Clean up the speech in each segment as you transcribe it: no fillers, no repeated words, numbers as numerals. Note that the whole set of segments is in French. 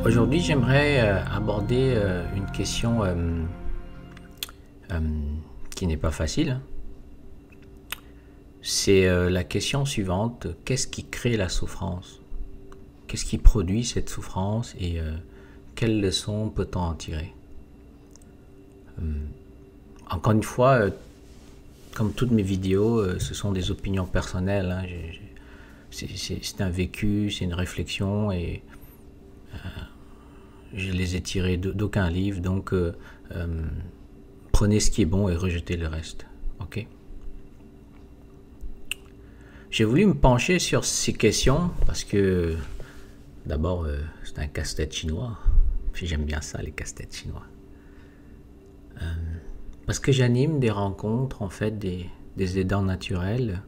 Aujourd'hui, j'aimerais aborder une question qui n'est pas facile. C'est la question suivante. Qu'est-ce qui crée la souffrance? Qu'est-ce qui produit cette souffrance et quelles leçons peut-on en tirer? Encore une fois, comme toutes mes vidéos, ce sont des opinions personnelles. Hein. C'est un vécu, c'est une réflexion et je les ai tirés d'aucun livre. Donc, prenez ce qui est bon et rejetez le reste. Ok? J'ai voulu me pencher sur ces questions parce que, d'abord, c'est un casse-tête chinois. Puis j'aime bien ça, les casse-têtes chinois. Parce que j'anime des rencontres, en fait, des aidants naturels,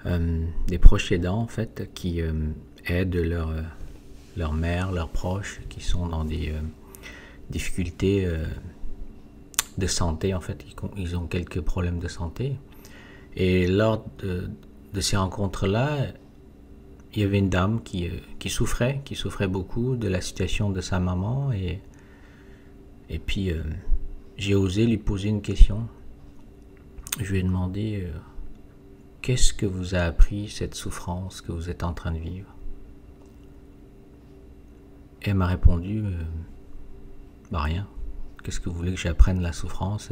des proches aidants, en fait, qui aident leur mère, leurs proches, qui sont dans des difficultés de santé, en fait. Ils ont quelques problèmes de santé. Et lors de ces rencontres-là, il y avait une dame qui souffrait beaucoup de la situation de sa maman. Et puis, j'ai osé lui poser une question. Je lui ai demandé qu'est-ce que vous a appris cette souffrance que vous êtes en train de vivre? Et elle m'a répondu rien. Qu'est-ce que vous voulez que j'apprenne la souffrance?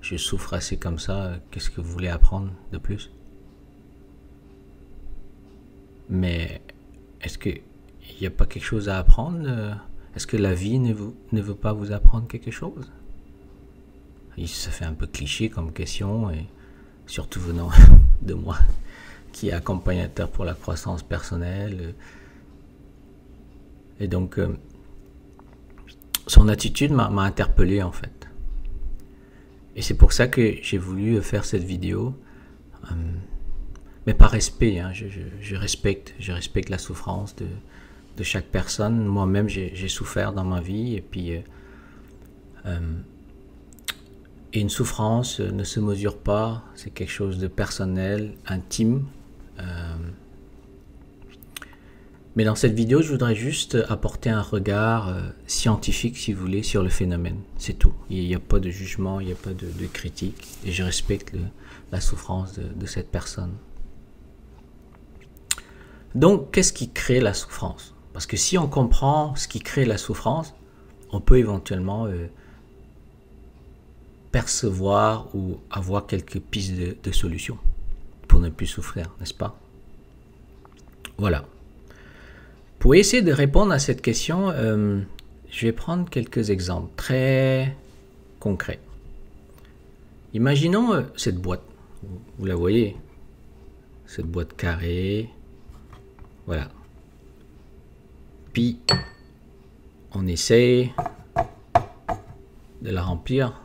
Je souffre assez comme ça. Qu'est-ce que vous voulez apprendre de plus? Mais est-ce qu'il n'y a pas quelque chose à apprendre? Est-ce que la vie ne veut pas vous apprendre quelque chose? Et ça fait un peu cliché comme question, et surtout venant de moi, qui est accompagnateur pour la croissance personnelle. Et donc, son attitude m'a interpellé, en fait. Et c'est pour ça que j'ai voulu faire cette vidéo. Mais par respect, hein, je respecte la souffrance de chaque personne. Moi-même, j'ai souffert dans ma vie, et puis et une souffrance ne se mesure pas, c'est quelque chose de personnel, intime. Mais dans cette vidéo, je voudrais juste apporter un regard scientifique, si vous voulez, sur le phénomène. C'est tout. Il n'y a pas de jugement, il n'y a pas de critique, et je respecte la souffrance de cette personne. Donc, qu'est-ce qui crée la souffrance? Parce que si on comprend ce qui crée la souffrance, on peut éventuellement percevoir ou avoir quelques pistes de solutions pour ne plus souffrir, n'est-ce pas? Voilà. Pour essayer de répondre à cette question, je vais prendre quelques exemples très concrets. Imaginons cette boîte. Vous la voyez? Cette boîte carrée. Voilà. Puis, on essaie de la remplir,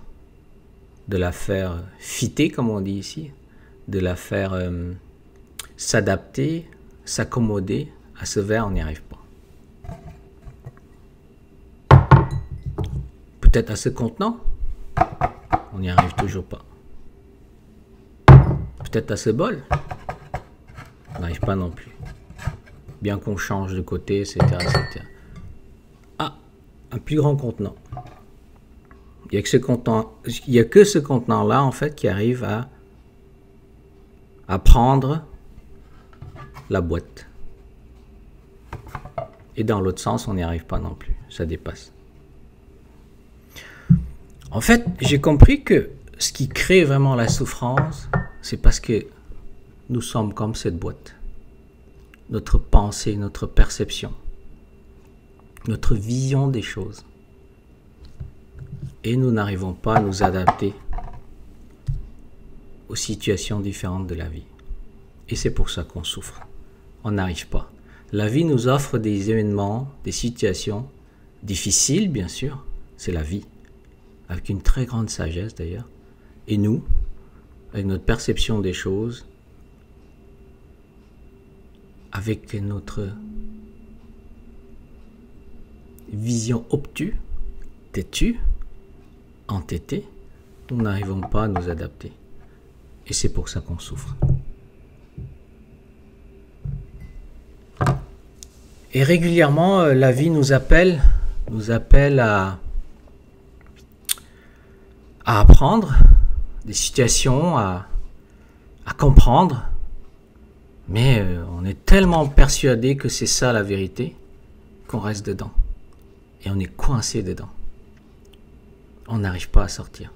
de la faire fitter, comme on dit ici, de la faire s'adapter, s'accommoder. À ce verre, on n'y arrive pas. Peut-être à ce contenant, on n'y arrive toujours pas. Peut-être à ce bol, on n'arrive pas non plus. Bien qu'on change de côté, etc., etc. Ah, un plus grand contenant. Il n'y a que ce contenant-là, en fait, qui arrive à prendre la boîte. Et dans l'autre sens, on n'y arrive pas non plus. Ça dépasse. En fait, j'ai compris que ce qui crée vraiment la souffrance, c'est parce que nous sommes comme cette boîte. Notre pensée, notre perception, notre vision des choses. Et nous n'arrivons pas à nous adapter aux situations différentes de la vie. Et c'est pour ça qu'on souffre. On n'arrive pas. La vie nous offre des événements, des situations difficiles, bien sûr. C'est la vie. Avec une très grande sagesse, d'ailleurs. Et nous, avec notre perception des choses, avec notre vision obtuse, têtue, entêtée, nous n'arrivons pas à nous adapter. Et c'est pour ça qu'on souffre. Et régulièrement, la vie nous appelle à apprendre des situations, à comprendre. Mais on est tellement persuadé que c'est ça la vérité qu'on reste dedans. Et on est coincé dedans. On n'arrive pas à sortir.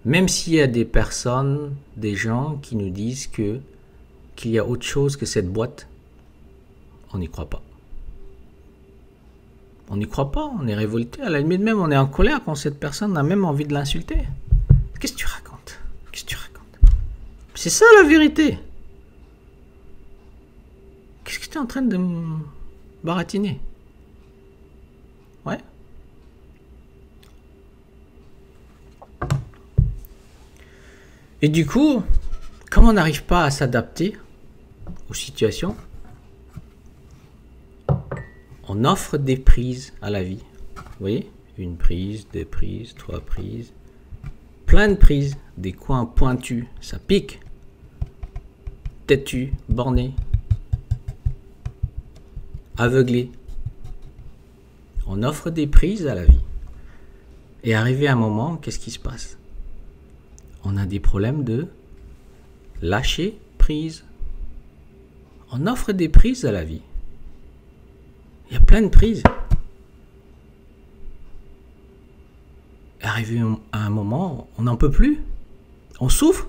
Même s'il y a des personnes, des gens qui nous disent qu'il y a autre chose que cette boîte, on n'y croit pas. On n'y croit pas, on est révolté. À la limite même, on est en colère quand cette personne a même envie de l'insulter. Qu'est-ce que tu racontes? Qu'est-ce que tu racontes? C'est ça la vérité. Qu'est-ce que tu es en train de me baratiner? Ouais. Et du coup, comme on n'arrive pas à s'adapter aux situations, on offre des prises à la vie. Vous voyez? Une prise, deux prises, trois prises. Plein de prises, des coins pointus, ça pique. Têtu, borné. Aveuglé. On offre des prises à la vie. Et arrivé à un moment, qu'est-ce qui se passe? On a des problèmes de lâcher prise. On offre des prises à la vie. Il y a plein de prises. Arrivé à un moment, on n'en peut plus. On souffre.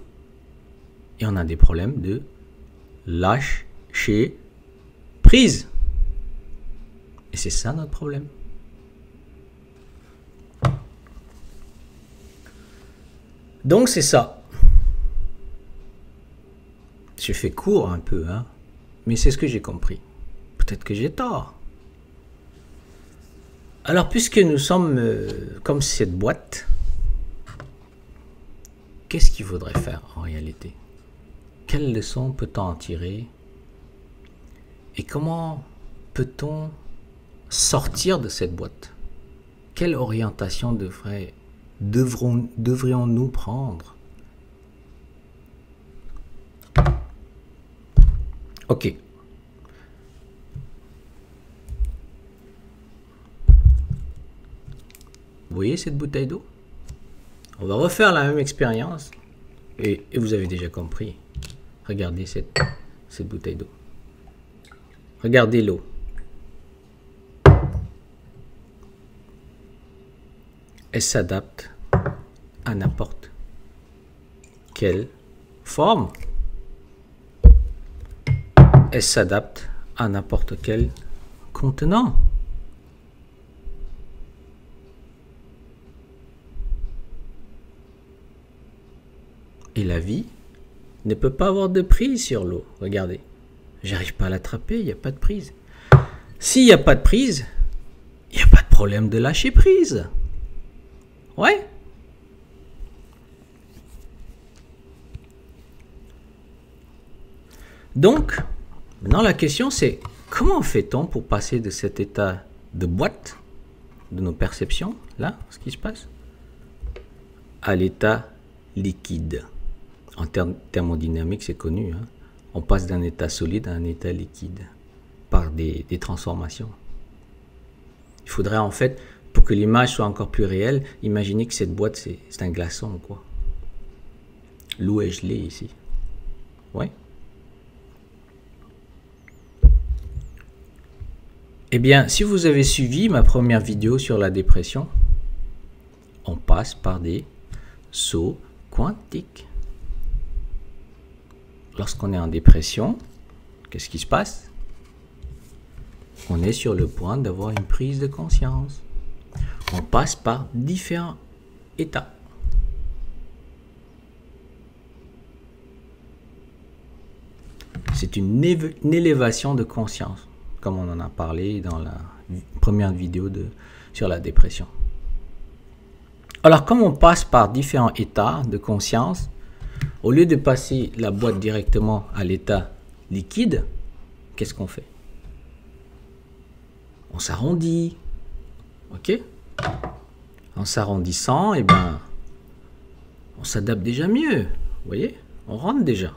Et on a des problèmes de lâcher prise. Et c'est ça notre problème. Donc c'est ça. Je fais court un peu, hein, mais c'est ce que j'ai compris. Peut-être que j'ai tort. Alors puisque nous sommes comme cette boîte, qu'est-ce qu'il faudrait faire en réalité? Quelle leçon peut-on en tirer? Et comment peut-on sortir de cette boîte? Quelle orientation devrions-nous prendre? Ok. Vous voyez cette bouteille d'eau? On va refaire la même expérience. Et vous avez déjà compris. Regardez cette bouteille d'eau. Regardez l'eau. Elle s'adapte à n'importe quelle forme. Elle s'adapte à n'importe quel contenant. Et la vie ne peut pas avoir de prise sur l'eau. Regardez, j'arrive pas à l'attraper, il n'y a pas de prise. S'il n'y a pas de prise, il n'y a pas de problème de lâcher prise. Ouais. Donc, maintenant la question c'est, comment fait-on pour passer de cet état de boîte, de nos perceptions, là, ce qui se passe, à l'état liquide? En thermodynamique, c'est connu, hein? On passe d'un état solide à un état liquide par des transformations. Il faudrait en fait, pour que l'image soit encore plus réelle, imaginez que cette boîte, c'est un glaçon, quoi. L'eau est gelée ici. Ouais. Eh bien, si vous avez suivi ma première vidéo sur la dépression, on passe par des sauts quantiques. Lorsqu'on est en dépression, qu'est-ce qui se passe? On est sur le point d'avoir une prise de conscience. On passe par différents états. C'est une élévation de conscience, comme on en a parlé dans la première vidéo sur la dépression. Alors, comme on passe par différents états de conscience, au lieu de passer la boîte directement à l'état liquide, qu'est-ce qu'on fait? On s'arrondit. Ok? En s'arrondissant, eh ben, on s'adapte déjà mieux. Vous voyez? On rentre déjà.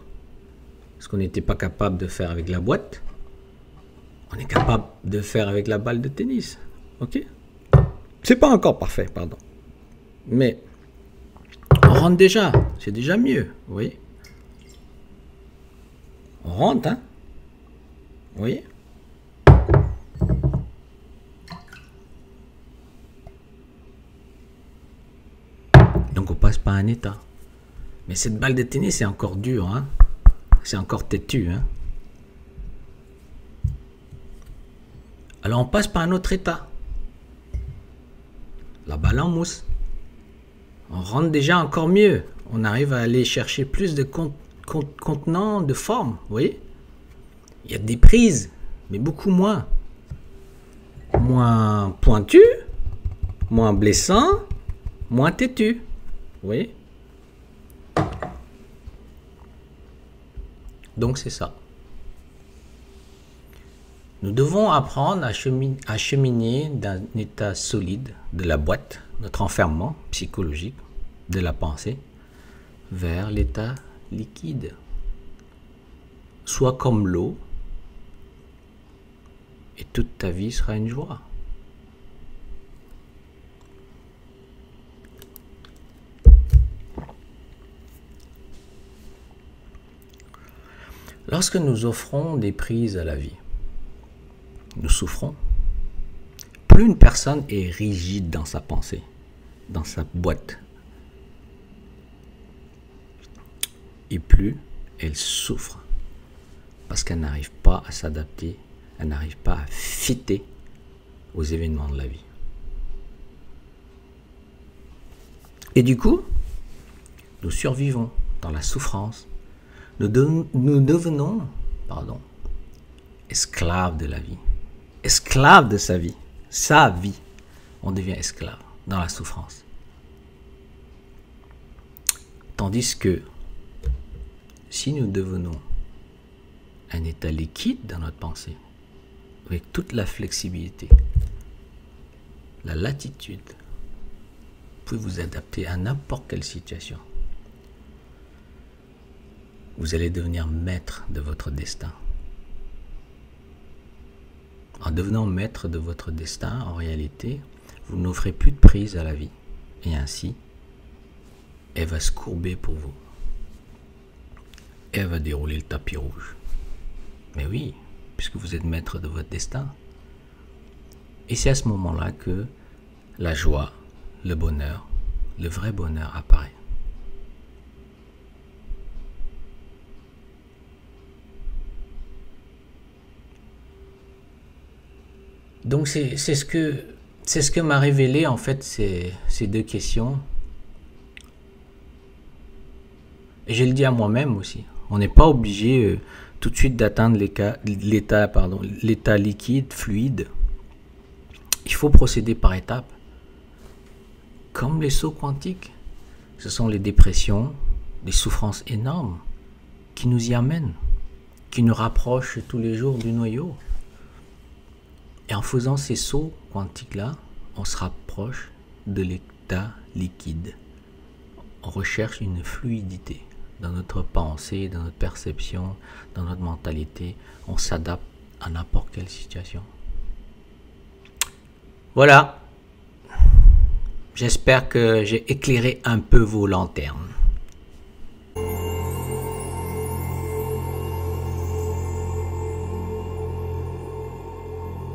Ce qu'on n'était pas capable de faire avec la boîte, On est capable de faire avec la balle de tennis. Ok? C'est pas encore parfait, pardon. Mais on rentre déjà. C'est déjà mieux. Vous voyez? On rentre, hein? Vous voyez? Donc on passe par un état. Mais cette balle de tennis, c'est encore dur, hein? C'est encore têtu, hein? Alors on passe par un autre état. La balle en mousse. On rentre déjà encore mieux. On arrive à aller chercher plus de contenants, de forme, vous voyez? Il y a des prises, mais beaucoup moins. Moins pointu, moins blessant, moins têtu. Vous voyez? Donc c'est ça. Nous devons apprendre à cheminer d'un état solide de la boîte, notre enfermement psychologique de la pensée, vers l'état liquide. Sois comme l'eau et toute ta vie sera une joie. Lorsque nous offrons des prises à la vie, nous souffrons. Plus une personne est rigide dans sa pensée, dans sa boîte, et plus elle souffre parce qu'elle n'arrive pas à s'adapter, elle n'arrive pas à fitter aux événements de la vie. Et du coup, nous survivons dans la souffrance. Nous devenons esclaves de la vie, esclaves de sa vie. Sa vie, on devient esclave dans la souffrance. Tandis que si nous devenons un état liquide dans notre pensée, avec toute la flexibilité, la latitude, vous pouvez vous adapter à n'importe quelle situation. Vous allez devenir maître de votre destin. En devenant maître de votre destin, en réalité, vous n'offrez plus de prise à la vie. Et ainsi, elle va se courber pour vous. Elle va dérouler le tapis rouge. Mais oui, puisque vous êtes maître de votre destin. Et c'est à ce moment-là que la joie, le bonheur, le vrai bonheur apparaît. Donc c'est ce que m'a révélé en fait ces deux questions. Et je le dis à moi-même aussi. On n'est pas obligé tout de suite d'atteindre l'état liquide, fluide. Il faut procéder par étapes. Comme les sauts quantiques. Ce sont les dépressions, des souffrances énormes qui nous y amènent, qui nous rapprochent tous les jours du noyau. Et en faisant ces sauts quantiques-là, on se rapproche de l'état liquide. On recherche une fluidité dans notre pensée, dans notre perception, dans notre mentalité. On s'adapte à n'importe quelle situation. Voilà. J'espère que j'ai éclairé un peu vos lanternes.